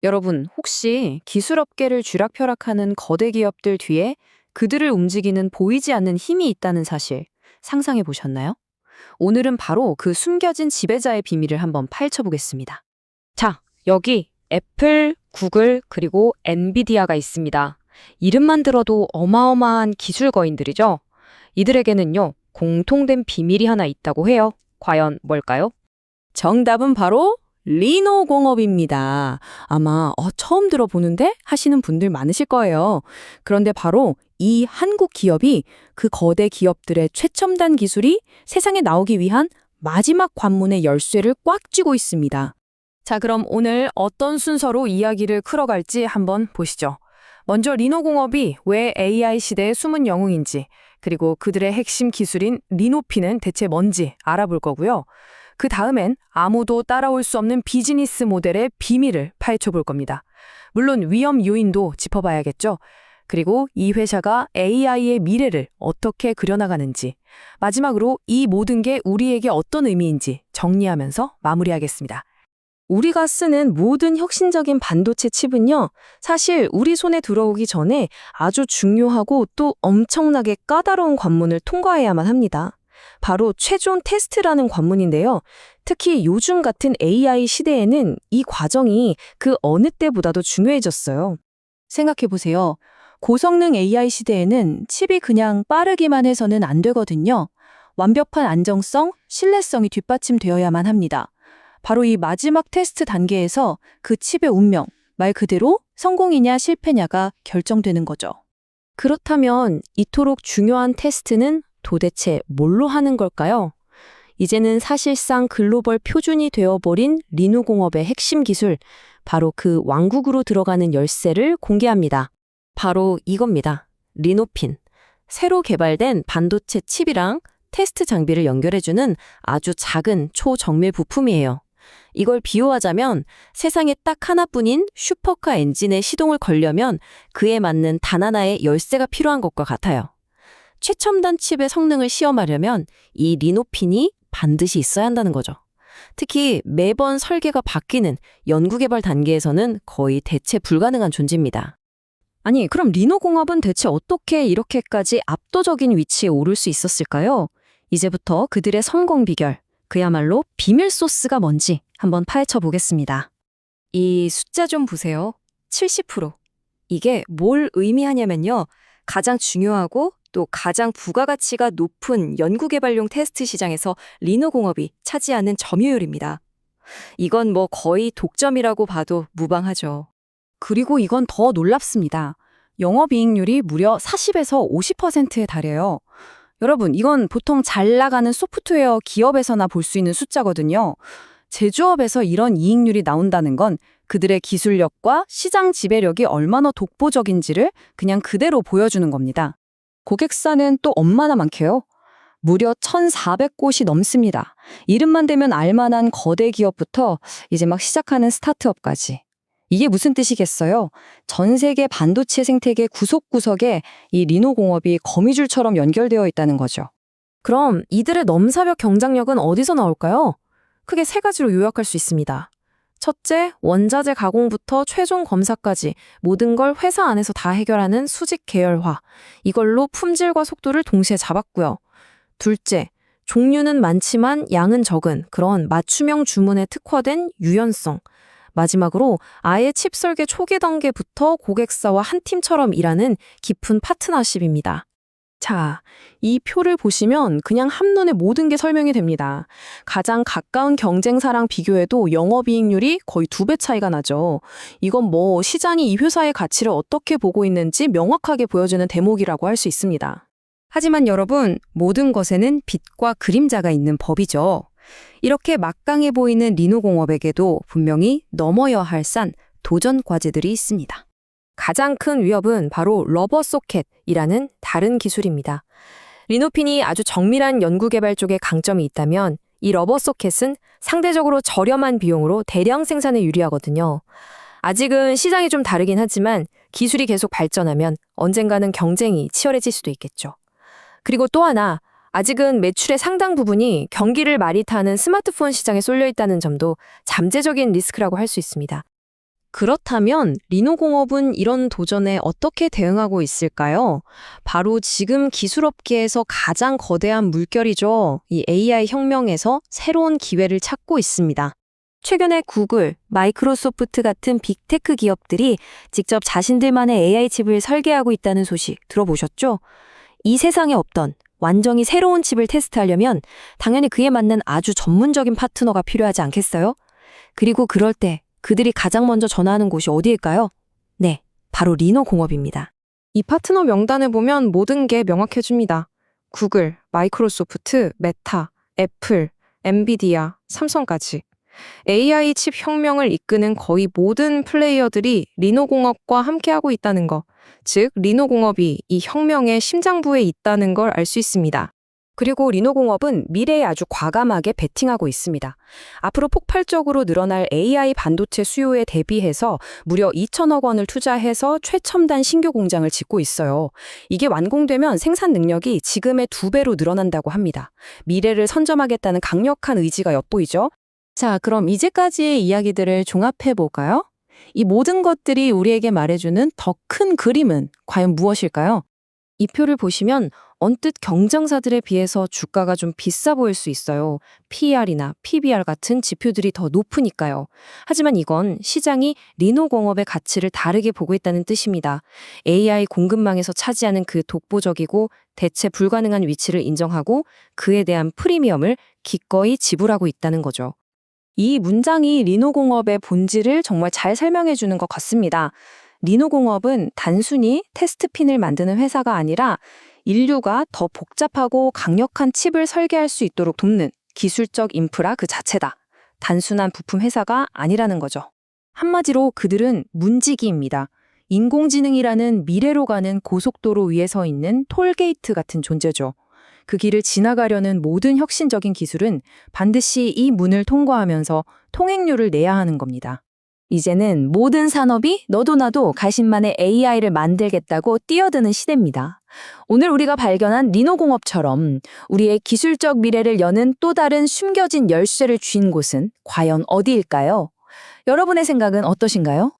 여러분, 혹시 기술업계를 쥐락펴락하는 거대 기업들 뒤에 그들을 움직이는 보이지 않는 힘이 있다는 사실 상상해 보셨나요? 오늘은 바로 그 숨겨진 지배자의 비밀을 한번 파헤쳐 보겠습니다. 자, 여기 애플, 구글, 그리고 엔비디아가 있습니다. 이름만 들어도 어마어마한 기술 거인들이죠. 이들에게는요, 공통된 비밀이 하나 있다고 해요. 과연 뭘까요? 정답은 바로 리노공업입니다. 아마 처음 들어보는데 하시는 분들 많으실 거예요. 그런데 바로 이 한국 기업이 그 거대 기업들의 최첨단 기술이 세상에 나오기 위한 마지막 관문의 열쇠를 꽉 쥐고 있습니다. 자, 그럼 오늘 어떤 순서로 이야기를 풀어갈지 한번 보시죠. 먼저 리노공업이 왜 AI 시대의 숨은 영웅인지, 그리고 그들의 핵심 기술인 리노피는 대체 뭔지 알아볼 거고요. 그 다음엔 아무도 따라올 수 없는 비즈니스 모델의 비밀을 파헤쳐 볼 겁니다. 물론 위험 요인도 짚어봐야겠죠. 그리고 이 회사가 AI의 미래를 어떻게 그려나가는지, 마지막으로 이 모든 게 우리에게 어떤 의미인지 정리하면서 마무리하겠습니다. 우리가 쓰는 모든 혁신적인 반도체 칩은요, 사실 우리 손에 들어오기 전에 아주 중요하고 또 엄청나게 까다로운 관문을 통과해야만 합니다. 바로 최종 테스트라는 관문인데요. 특히 요즘 같은 AI 시대에는 이 과정이 그 어느 때보다도 중요해졌어요. 생각해보세요. 고성능 AI 시대에는 칩이 그냥 빠르기만 해서는 안 되거든요. 완벽한 안정성, 신뢰성이 뒷받침되어야만 합니다. 바로 이 마지막 테스트 단계에서 그 칩의 운명, 말 그대로 성공이냐 실패냐가 결정되는 거죠. 그렇다면 이토록 중요한 테스트는 도대체 뭘로 하는 걸까요? 이제는 사실상 글로벌 표준이 되어버린 리노공업의 핵심 기술, 바로 그 왕국으로 들어가는 열쇠를 공개합니다. 바로 이겁니다. 리노핀. 새로 개발된 반도체 칩이랑 테스트 장비를 연결해주는 아주 작은 초정밀 부품이에요. 이걸 비유하자면 세상에 딱 하나뿐인 슈퍼카 엔진의 시동을 걸려면 그에 맞는 단 하나의 열쇠가 필요한 것과 같아요. 최첨단 칩의 성능을 시험하려면 이 리노핀이 반드시 있어야 한다는 거죠. 특히 매번 설계가 바뀌는 연구개발 단계에서는 거의 대체 불가능한 존재입니다. 아니, 그럼 리노공업은 대체 어떻게 이렇게까지 압도적인 위치에 오를 수 있었을까요? 이제부터 그들의 성공 비결, 그야말로 비밀 소스가 뭔지 한번 파헤쳐 보겠습니다. 이 숫자 좀 보세요. 70%. 이게 뭘 의미하냐면요. 가장 중요하고 또 가장 부가가치가 높은 연구개발용 테스트 시장에서 리노공업이 차지하는 점유율입니다. 이건 뭐 거의 독점이라고 봐도 무방하죠. 그리고 이건 더 놀랍습니다. 영업이익률이 무려 40에서 50%에 달해요. 여러분, 이건 보통 잘 나가는 소프트웨어 기업에서나 볼 수 있는 숫자거든요. 제조업에서 이런 이익률이 나온다는 건 그들의 기술력과 시장 지배력이 얼마나 독보적인지를 그냥 그대로 보여주는 겁니다. 고객사는 또 얼마나 많게요? 무려 1,400곳이 넘습니다. 이름만 대면 알만한 거대 기업부터 이제 막 시작하는 스타트업까지. 이게 무슨 뜻이겠어요? 전 세계 반도체 생태계 구석구석에 이 리노공업이 거미줄처럼 연결되어 있다는 거죠. 그럼 이들의 넘사벽 경쟁력은 어디서 나올까요? 크게 세 가지로 요약할 수 있습니다. 첫째, 원자재 가공부터 최종 검사까지 모든 걸 회사 안에서 다 해결하는 수직 계열화. 이걸로 품질과 속도를 동시에 잡았고요. 둘째, 종류는 많지만 양은 적은 그런 맞춤형 주문에 특화된 유연성. 마지막으로 아예 칩 설계 초기 단계부터 고객사와 한 팀처럼 일하는 깊은 파트너십입니다. 자, 이 표를 보시면 그냥 한눈에 모든 게 설명이 됩니다. 가장 가까운 경쟁사랑 비교해도 영업이익률이 거의 2배 차이가 나죠. 이건 뭐 시장이 이 회사의 가치를 어떻게 보고 있는지 명확하게 보여주는 대목이라고 할 수 있습니다. 하지만 여러분, 모든 것에는 빛과 그림자가 있는 법이죠. 이렇게 막강해 보이는 리노공업에게도 분명히 넘어야 할 산 도전 과제들이 있습니다. 가장 큰 위협은 바로 러버 소켓이라는 다른 기술입니다. 리노핀이 아주 정밀한 연구개발 쪽에 강점이 있다면 이 러버 소켓은 상대적으로 저렴한 비용으로 대량 생산에 유리하거든요. 아직은 시장이 좀 다르긴 하지만 기술이 계속 발전하면 언젠가는 경쟁이 치열해질 수도 있겠죠. 그리고 또 하나, 아직은 매출의 상당 부분이 경기를 많이 타는 스마트폰 시장에 쏠려 있다는 점도 잠재적인 리스크라고 할 수 있습니다. 그렇다면 리노공업은 이런 도전에 어떻게 대응하고 있을까요? 바로 지금 기술업계에서 가장 거대한 물결이죠. 이 AI 혁명에서 새로운 기회를 찾고 있습니다. 최근에 구글, 마이크로소프트 같은 빅테크 기업들이 직접 자신들만의 AI 칩을 설계하고 있다는 소식 들어보셨죠? 이 세상에 없던 완전히 새로운 칩을 테스트하려면 당연히 그에 맞는 아주 전문적인 파트너가 필요하지 않겠어요? 그리고 그럴 때 그들이 가장 먼저 전화하는 곳이 어디일까요? 네, 바로 리노공업입니다. 이 파트너 명단을 보면 모든 게 명확해집니다. 구글, 마이크로소프트, 메타, 애플, 엔비디아, 삼성까지. AI 칩 혁명을 이끄는 거의 모든 플레이어들이 리노공업과 함께하고 있다는 것, 즉 리노공업이 이 혁명의 심장부에 있다는 걸 알 수 있습니다. 그리고 리노공업은 미래에 아주 과감하게 베팅하고 있습니다. 앞으로 폭발적으로 늘어날 AI 반도체 수요에 대비해서 무려 2천억 원을 투자해서 최첨단 신규 공장을 짓고 있어요. 이게 완공되면 생산 능력이 지금의 2배로 늘어난다고 합니다. 미래를 선점하겠다는 강력한 의지가 엿보이죠? 자, 그럼 이제까지의 이야기들을 종합해 볼까요? 이 모든 것들이 우리에게 말해주는 더 큰 그림은 과연 무엇일까요? 이 표를 보시면 언뜻 경쟁사들에 비해서 주가가 좀 비싸 보일 수 있어요. PER이나 PBR 같은 지표들이 더 높으니까요. 하지만 이건 시장이 리노공업의 가치를 다르게 보고 있다는 뜻입니다. AI 공급망에서 차지하는 그 독보적이고 대체 불가능한 위치를 인정하고 그에 대한 프리미엄을 기꺼이 지불하고 있다는 거죠. 이 문장이 리노공업의 본질을 정말 잘 설명해 주는 것 같습니다. 리노공업은 단순히 테스트핀을 만드는 회사가 아니라 인류가 더 복잡하고 강력한 칩을 설계할 수 있도록 돕는 기술적 인프라 그 자체다. 단순한 부품 회사가 아니라는 거죠. 한마디로 그들은 문지기입니다. 인공지능이라는 미래로 가는 고속도로 위에 서 있는 톨게이트 같은 존재죠. 그 길을 지나가려는 모든 혁신적인 기술은 반드시 이 문을 통과하면서 통행료를 내야 하는 겁니다. 이제는 모든 산업이 너도 나도 자신만의 AI를 만들겠다고 뛰어드는 시대입니다. 오늘 우리가 발견한 리노공업처럼 우리의 기술적 미래를 여는 또 다른 숨겨진 열쇠를 쥔 곳은 과연 어디일까요? 여러분의 생각은 어떠신가요?